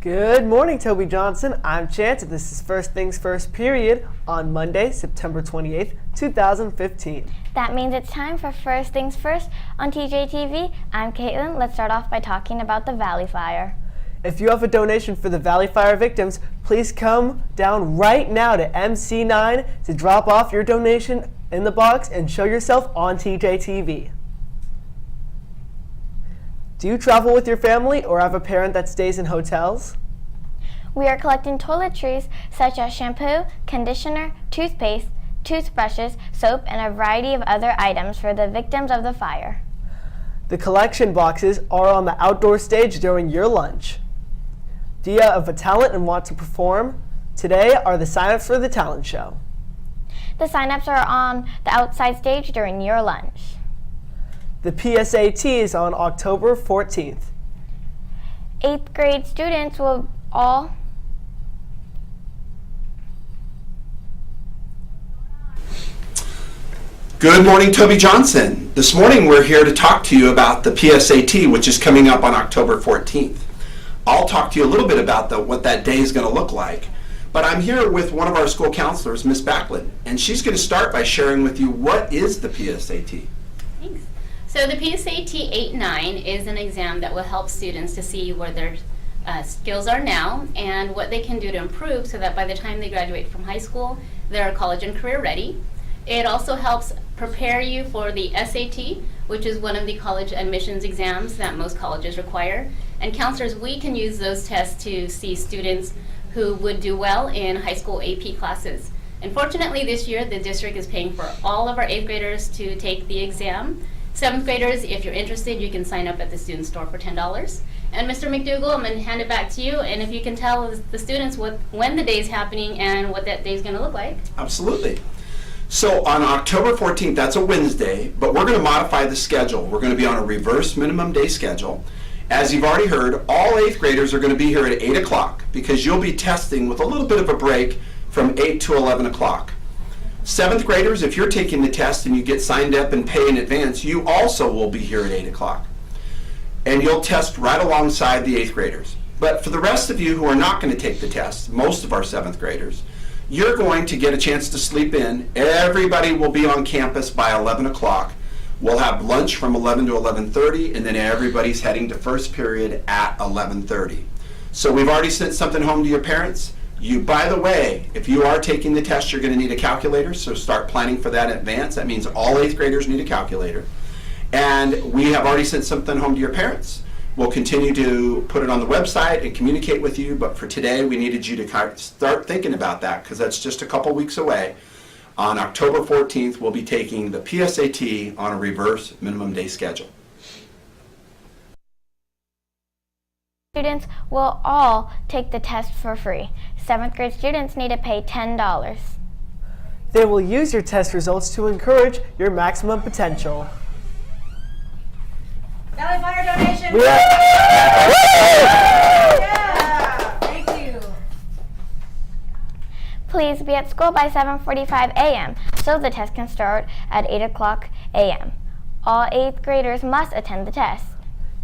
Good morning, Toby Johnson. I'm Chance, and this is First Things First period on Monday, September 28th, 2015. That means it's time for First Things First on TJTV. I'm Caitlin. Let's start off by talking about the Valley Fire. If you have a donation for the Valley Fire victims, please come down right now to MC9 to drop off your donation in the box and show yourself on TJTV. Do you travel with your family or have a parent that stays in hotels? We are collecting toiletries such as shampoo, conditioner, toothpaste, toothbrushes, soap, and a variety of other items for the victims of the fire. The collection boxes are on the outdoor stage during your lunch. Do you have a talent and want to perform? Today are the sign-ups for the talent show. The sign-ups are on the outside stage during your lunch. The PSAT is on October 14th. 8th grade students will all Good morning, Toby Johnson. This morning we're here to talk to you about the PSAT, which is coming up on October 14th. I'll talk to you a little bit about what that day is going to look like. But I'm here with one of our school counselors, Miss Backlund, and she's going to start by sharing with you what is the PSAT. Thanks. So the PSAT 8-9 is an exam that will help students to see where their skills are now and what they can do to improve so that by the time they graduate from high school, they're college and career ready. It also helps prepare you for the SAT, which is one of the college admissions exams that most colleges require. And counselors, we can use those tests to see students who would do well in high school AP classes. Unfortunately, this year, the district is paying for all of our 8th graders to take the exam. 7th graders, if you're interested, you can sign up at the student store for $10. And Mr. McDougall, I'm going to hand it back to you, and if you can tell the students when the day is happening and what that day is going to look like. Absolutely. So on October 14th, that's a Wednesday, but we're going to modify the schedule. We're going to be on a reverse minimum day schedule. As you've already heard, all 8th graders are going to be here at 8 o'clock because you'll be testing with a little bit of a break from 8 to 11 o'clock. 7th graders, if you're taking the test and you get signed up and pay in advance, you also will be here at 8 o'clock. And you'll test right alongside the 8th graders. But for the rest of you who are not going to take the test, most of our 7th graders, you're going to get a chance to sleep in. Everybody will be on campus by 11 o'clock. We'll have lunch from 11 to 11:30, and then everybody's heading to first period at 11:30. So we've already sent something home to your parents. By the way, if you are taking the test, you're going to need a calculator, so start planning for that in advance. That means all 8th graders need a calculator. And we have already sent something home to your parents. We'll continue to put it on the website and communicate with you, but for today, we needed you to start thinking about that because that's just a couple weeks away. On October 14th, we'll be taking the PSAT on a reverse minimum day schedule. Students will all take the test for free. 7th grade students need to pay $10. They will use your test results to encourage your maximum potential. Valley Fire donation! Yeah. Yeah! Thank you. Please be at school by 7:45 a.m. so the test can start at 8 o'clock a.m. All 8th graders must attend the test.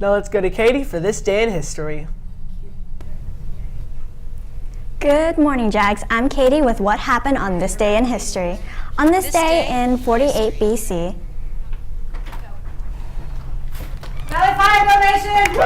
Now let's go to Katie for this day in history. Good morning, Jags. I'm Katie with what happened on this day in history. On this day in 48 BC, Valley Fire donation!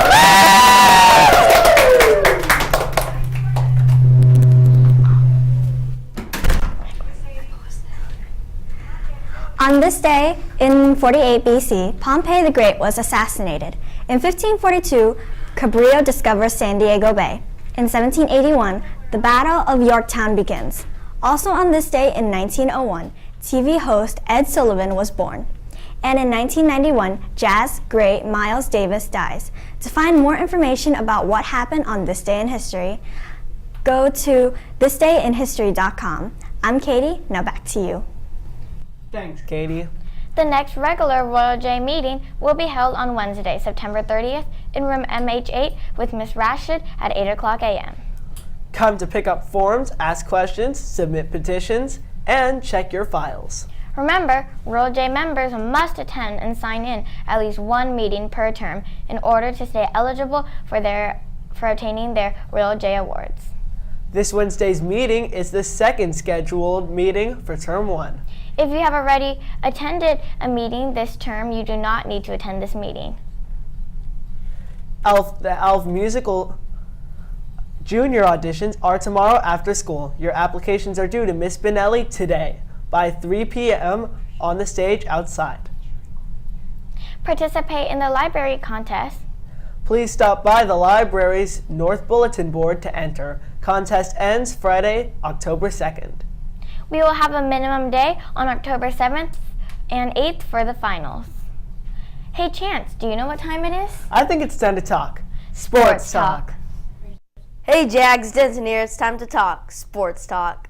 On this day in 48 BC, Pompey the Great was assassinated. In 1542, Cabrillo discovers San Diego Bay. In 1781, the Battle of Yorktown begins. Also on this day in 1901, TV host Ed Sullivan was born. And in 1991, jazz great Miles Davis dies. To find more information about what happened on this day in history, go to thisdayinhistory.com. I'm Katie, now back to you. Thanks, Katie. The next regular Royal J meeting will be held on Wednesday, September 30th in room MH8 with Ms. Rashid at 8 o'clock a.m. Come to pick up forms, ask questions, submit petitions, and check your files. Remember, Royal J members must attend and sign in at least one meeting per term in order to stay eligible for for obtaining their Royal J Awards. This Wednesday's meeting is the second scheduled meeting for Term 1. If you have already attended a meeting this term, you do not need to attend this meeting. The ALF musical junior auditions are tomorrow after school. Your applications are due to Miss Benelli today by 3 p.m. on the stage outside. Participate in the library contest. Please stop by the library's North Bulletin Board to enter. Contest ends Friday, October 2nd. We will have a minimum day on October 7th and 8th for the finals. Hey Chance, do you know what time it is? I think it's time to talk. Sports Talk. Hey Jags, Denton here. It's time to talk sports talk.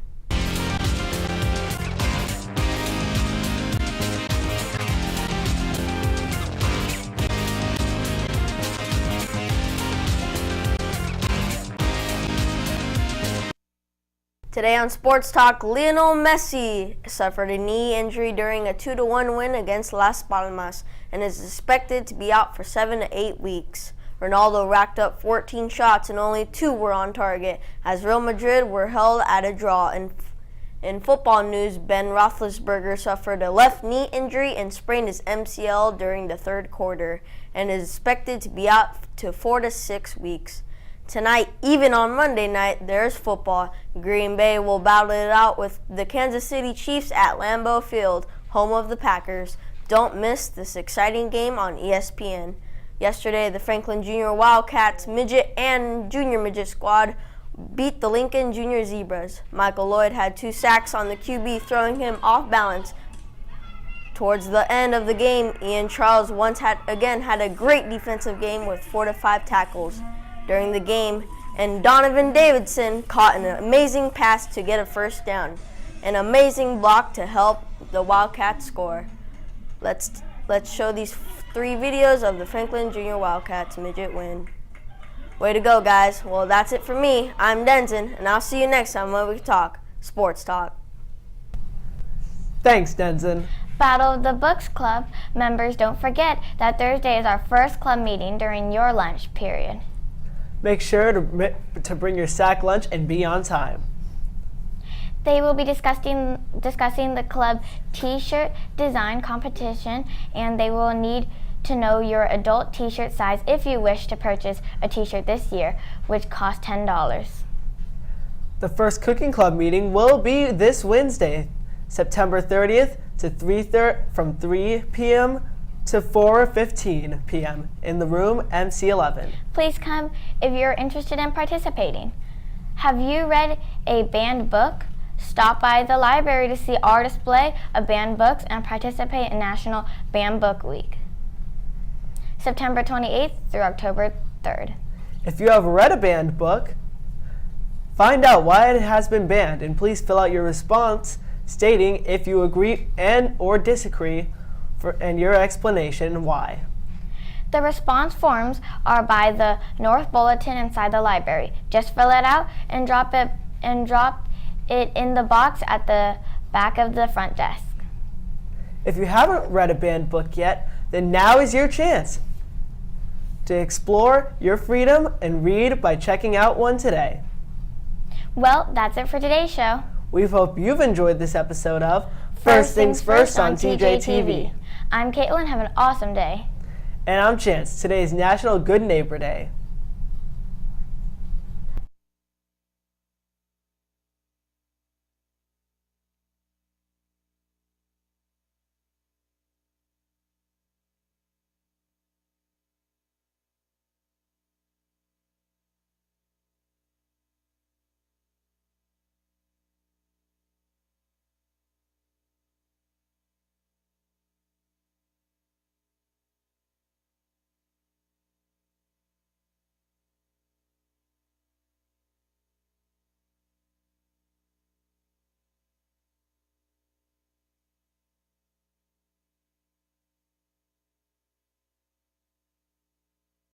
Today on Sports Talk, Lionel Messi suffered a knee injury during a 2-1 win against Las Palmas and is expected to be out for 7 to 8 weeks. Ronaldo racked up 14 shots and only 2 were on target, as Real Madrid were held at a draw. In football news, Ben Roethlisberger suffered a left knee injury and sprained his MCL during the third quarter and is expected to be out to 4 to 6 weeks. Tonight, even on Monday night, there's football. Green Bay will battle it out with the Kansas City Chiefs at Lambeau Field, home of the Packers. Don't miss this exciting game on ESPN. Yesterday, the Franklin Junior Wildcats midget and junior midget squad beat the Lincoln Junior Zebras. Michael Lloyd had 2 sacks on the QB, throwing him off balance. Towards the end of the game, Ian Charles had a great defensive game with 4 to 5 tackles during the game, and Donovan Davidson caught an amazing pass to get a first down, an amazing block to help the Wildcats score. Let's show these 3 videos of the Franklin Junior Wildcats midget win. Way to go, guys. Well, that's it for me. I'm Denton, and I'll see you next time when we talk sports talk. Thanks, Denson. Battle of the Books Club members, don't forget that Thursday is our first club meeting during your lunch period. Make sure to bring your sack lunch and be on time. They will be discussing the club t-shirt design competition, and they will need to know your adult t-shirt size if you wish to purchase a t-shirt this year, which costs $10. The first cooking club meeting will be this Wednesday, September 30th from 3 p.m. to 4:15 p.m. in the room MC11. Please come if you're interested in participating. Have you read a banned book? Stop by the library to see our display of banned books and participate in National Banned Book Week, September 28th through October 3rd. If you have read a banned book, find out why it has been banned, and please fill out your response stating if you agree and or disagree and your explanation why. The response forms are by the North Bulletin inside the library. Just fill it out and drop it in the box at the back of the front desk. If you haven't read a banned book yet, then now is your chance to explore your freedom and read by checking out one today. Well, that's it for today's show. We hope you've enjoyed this episode of First Things First on TJTV. I'm Caitlin. Have an awesome day. And I'm Chance. Today is National Good Neighbor Day.